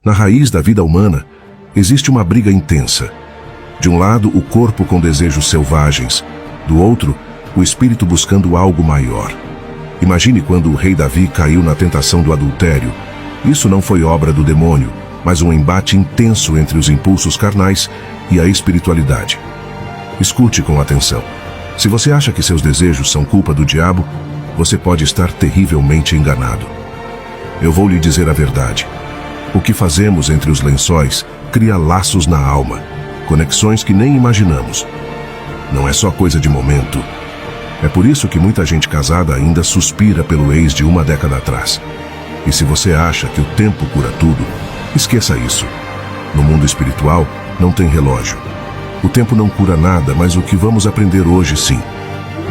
Na raiz da vida humana, existe uma briga intensa. De um lado, o corpo com desejos selvagens. Do outro, o espírito buscando algo maior. Imagine quando o rei Davi caiu na tentação do adultério. Isso não foi obra do demônio, mas um embate intenso entre os impulsos carnais e a espiritualidade. Escute com atenção. Se você acha que seus desejos são culpa do diabo, você pode estar terrivelmente enganado. Eu vou lhe dizer a verdade. O que fazemos entre os lençóis cria laços na alma, conexões que nem imaginamos. Não é só coisa de momento. É por isso que muita gente casada ainda suspira pelo ex de uma década atrás. E se você acha que o tempo cura tudo, esqueça isso. No mundo espiritual, não tem relógio. O tempo não cura nada, mas o que vamos aprender hoje, sim.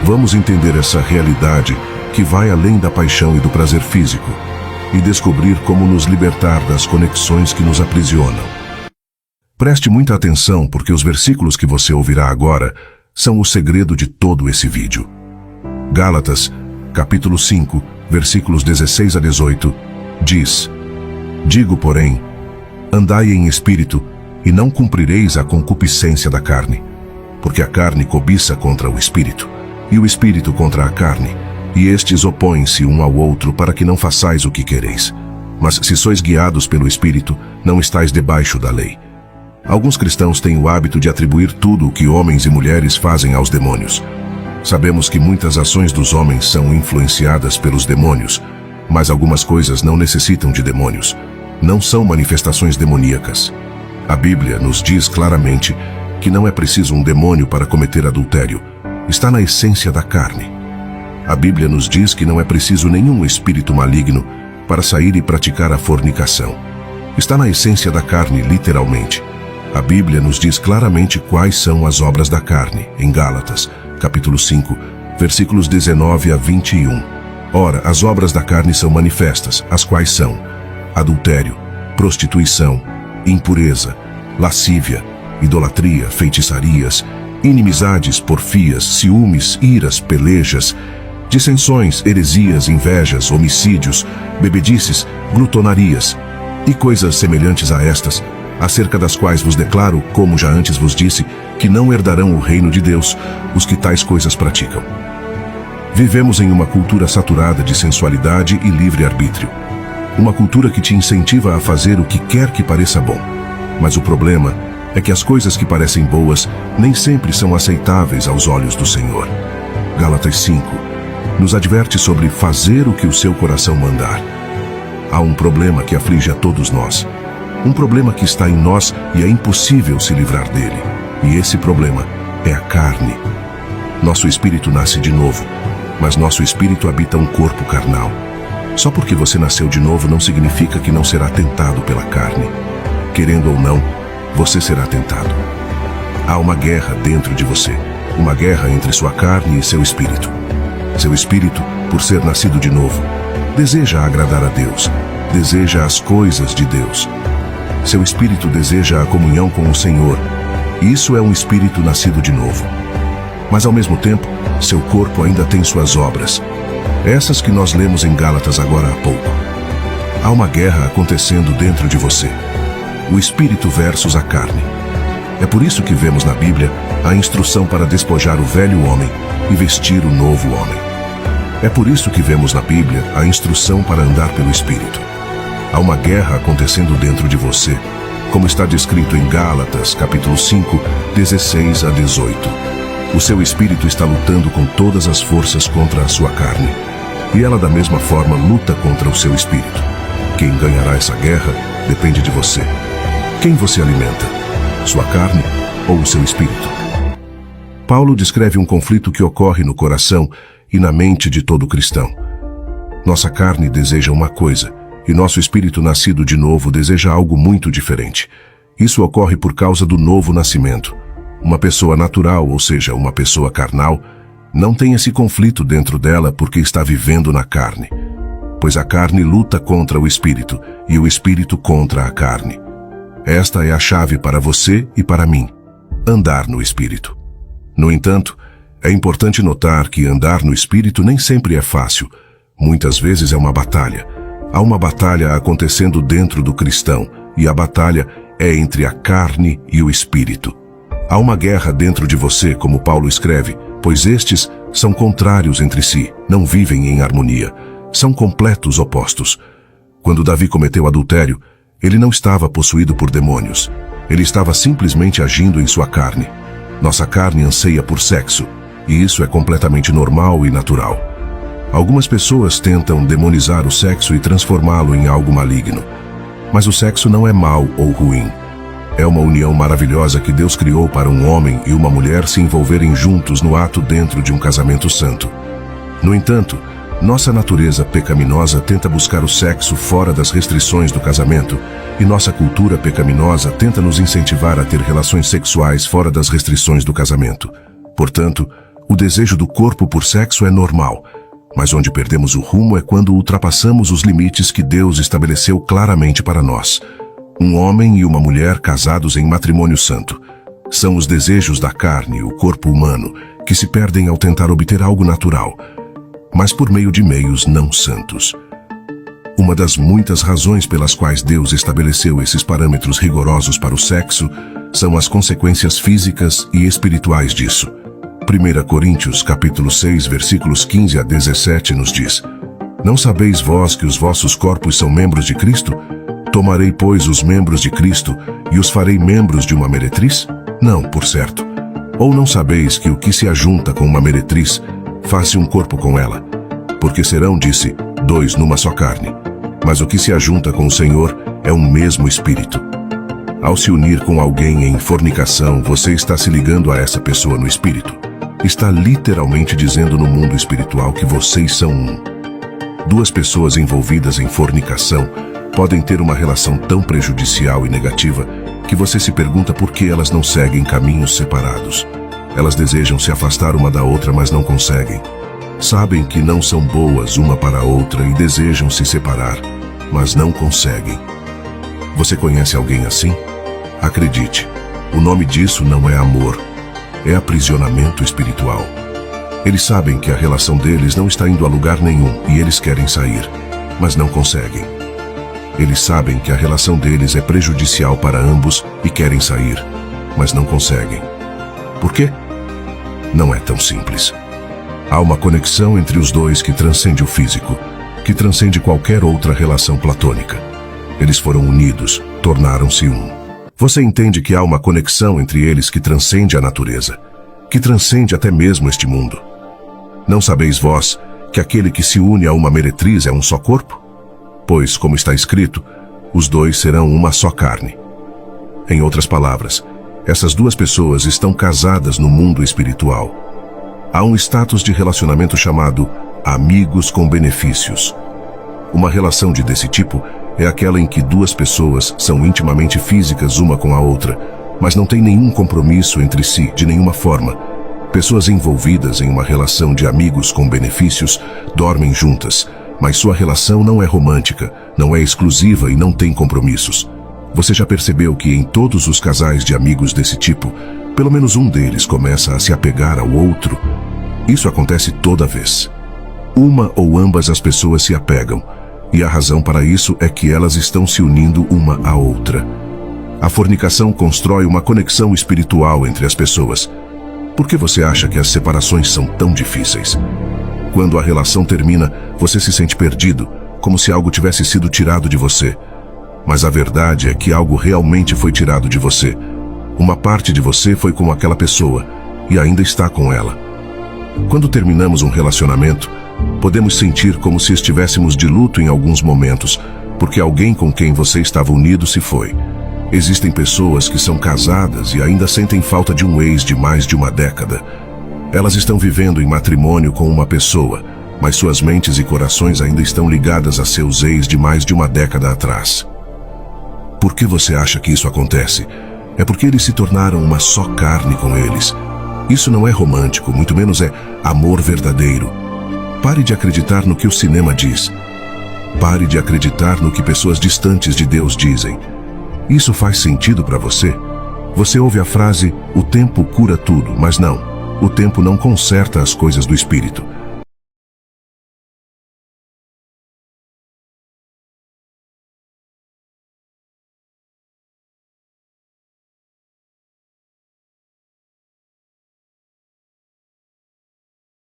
Vamos entender essa realidade que vai além da paixão e do prazer físico e descobrir como nos libertar das conexões que nos aprisionam. Preste muita atenção, porque os versículos que você ouvirá agora são o segredo de todo esse vídeo. Gálatas, capítulo 5, versículos 16 a 18, diz: Digo, porém, andai em espírito, e não cumprireis a concupiscência da carne, porque a carne cobiça contra o espírito, e o espírito contra a carne, e estes opõem-se um ao outro para que não façais o que quereis. Mas se sois guiados pelo espírito, não estáis debaixo da lei. Alguns cristãos têm o hábito de atribuir tudo o que homens e mulheres fazem aos demônios. Sabemos que muitas ações dos homens são influenciadas pelos demônios, mas algumas coisas não necessitam de demônios. Não são manifestações demoníacas. A Bíblia nos diz claramente que não é preciso um demônio para cometer adultério. Está na essência da carne. A Bíblia nos diz que não é preciso nenhum espírito maligno para sair e praticar a fornicação. Está na essência da carne, literalmente. A Bíblia nos diz claramente quais são as obras da carne, em Gálatas, capítulo 5, versículos 19 a 21. Ora, as obras da carne são manifestas, as quais são adultério, prostituição, impureza, lascívia, idolatria, feitiçarias, inimizades, porfias, ciúmes, iras, pelejas, dissensões, heresias, invejas, homicídios, bebedices, glutonarias e coisas semelhantes a estas, acerca das quais vos declaro, como já antes vos disse, que não herdarão o reino de Deus os que tais coisas praticam. Vivemos em uma cultura saturada de sensualidade e livre-arbítrio. Uma cultura que te incentiva a fazer o que quer que pareça bom. Mas o problema é que as coisas que parecem boas nem sempre são aceitáveis aos olhos do Senhor. Gálatas 5 nos adverte sobre fazer o que o seu coração mandar. Há um problema que aflige a todos nós. Um problema que está em nós e é impossível se livrar dele. E esse problema é a carne. Nosso espírito nasce de novo, mas nosso espírito habita um corpo carnal. Só porque você nasceu de novo não significa que não será tentado pela carne. Querendo ou não, você será tentado. Há uma guerra dentro de você, uma guerra entre sua carne e seu espírito. Seu espírito, por ser nascido de novo, deseja agradar a Deus, deseja as coisas de Deus. Seu espírito deseja a comunhão com o Senhor, e isso é um espírito nascido de novo. Mas ao mesmo tempo, seu corpo ainda tem suas obras, essas que nós lemos em Gálatas agora há pouco. Há uma guerra acontecendo dentro de você, o espírito versus a carne. É por isso que vemos na Bíblia a instrução para despojar o velho homem e vestir o novo homem. É por isso que vemos na Bíblia a instrução para andar pelo Espírito. Há uma guerra acontecendo dentro de você, como está descrito em Gálatas, capítulo 5, 16 a 18. O seu espírito está lutando com todas as forças contra a sua carne, e ela da mesma forma luta contra o seu espírito. Quem ganhará essa guerra depende de você. Quem você alimenta? Sua carne ou o seu espírito? Paulo descreve um conflito que ocorre no coração e na mente de todo cristão. Nossa carne deseja uma coisa, e nosso espírito nascido de novo deseja algo muito diferente. Isso ocorre por causa do novo nascimento. Uma pessoa natural, ou seja, uma pessoa carnal, não tem esse conflito dentro dela porque está vivendo na carne. Pois a carne luta contra o espírito e o espírito contra a carne. Esta é a chave para você e para mim: andar no espírito. No entanto, é importante notar que andar no espírito nem sempre é fácil. Muitas vezes é uma batalha. Há uma batalha acontecendo dentro do cristão, e a batalha é entre a carne e o espírito. Há uma guerra dentro de você, como Paulo escreve, pois estes são contrários entre si, não vivem em harmonia, são completos opostos. Quando Davi cometeu adultério, ele não estava possuído por demônios, ele estava simplesmente agindo em sua carne. Nossa carne anseia por sexo, e isso é completamente normal e natural. Algumas pessoas tentam demonizar o sexo e transformá-lo em algo maligno. Mas o sexo não é mau ou ruim. É uma união maravilhosa que Deus criou para um homem e uma mulher se envolverem juntos no ato dentro de um casamento santo. No entanto, nossa natureza pecaminosa tenta buscar o sexo fora das restrições do casamento, e nossa cultura pecaminosa tenta nos incentivar a ter relações sexuais fora das restrições do casamento. Portanto, o desejo do corpo por sexo é normal, mas onde perdemos o rumo é quando ultrapassamos os limites que Deus estabeleceu claramente para nós. Um homem e uma mulher casados em matrimônio santo. São os desejos da carne, o corpo humano, que se perdem ao tentar obter algo natural, mas por meio de meios não santos. Uma das muitas razões pelas quais Deus estabeleceu esses parâmetros rigorosos para o sexo são as consequências físicas e espirituais disso. 1 Coríntios capítulo 6, versículos 15 a 17 nos diz: Não sabeis vós que os vossos corpos são membros de Cristo? Tomarei, pois, os membros de Cristo e os farei membros de uma meretriz? Não, por certo. Ou não sabeis que o que se ajunta com uma meretriz faz-se um corpo com ela? Porque serão, disse, dois numa só carne. Mas o que se ajunta com o Senhor é um mesmo espírito. Ao se unir com alguém em fornicação, você está se ligando a essa pessoa no espírito. Está literalmente dizendo no mundo espiritual que vocês são um. Duas pessoas envolvidas em fornicação podem ter uma relação tão prejudicial e negativa que você se pergunta por que elas não seguem caminhos separados. Elas desejam se afastar uma da outra, mas não conseguem. Sabem que não são boas uma para a outra e desejam se separar, mas não conseguem. Você conhece alguém assim? Acredite, o nome disso não é amor. É aprisionamento espiritual. Eles sabem que a relação deles não está indo a lugar nenhum e eles querem sair, mas não conseguem. Eles sabem que a relação deles é prejudicial para ambos e querem sair, mas não conseguem. Por quê? Não é tão simples. Há uma conexão entre os dois que transcende o físico, que transcende qualquer outra relação platônica. Eles foram unidos, tornaram-se um. Você entende que há uma conexão entre eles que transcende a natureza, que transcende até mesmo este mundo. Não sabeis vós que aquele que se une a uma meretriz é um só corpo? Pois, como está escrito, os dois serão uma só carne. Em outras palavras, essas duas pessoas estão casadas no mundo espiritual. Há um status de relacionamento chamado amigos com benefícios. Uma relação desse tipo é aquela em que duas pessoas são intimamente físicas uma com a outra, mas não têm nenhum compromisso entre si de nenhuma forma. Pessoas envolvidas em uma relação de amigos com benefícios dormem juntas, mas sua relação não é romântica, não é exclusiva e não tem compromissos. Você já percebeu que em todos os casais de amigos desse tipo, pelo menos um deles começa a se apegar ao outro? Isso acontece toda vez. Uma ou ambas as pessoas se apegam, e a razão para isso é que elas estão se unindo uma à outra. A fornicação constrói uma conexão espiritual entre as pessoas. Por que você acha que as separações são tão difíceis? Quando a relação termina, você se sente perdido, como se algo tivesse sido tirado de você. Mas a verdade é que algo realmente foi tirado de você. Uma parte de você foi com aquela pessoa, e ainda está com ela. Quando terminamos um relacionamento, podemos sentir como se estivéssemos de luto em alguns momentos, porque alguém com quem você estava unido se foi. Existem pessoas que são casadas e ainda sentem falta de um ex de mais de uma década. Elas estão vivendo em matrimônio com uma pessoa, mas suas mentes e corações ainda estão ligadas a seus ex de mais de uma década atrás. Por que você acha que isso acontece? É porque eles se tornaram uma só carne com eles. Isso não é romântico, muito menos é amor verdadeiro. Pare de acreditar no que o cinema diz. Pare de acreditar no que pessoas distantes de Deus dizem. Isso faz sentido para você? Você ouve a frase, o tempo cura tudo, mas não. O tempo não conserta as coisas do espírito.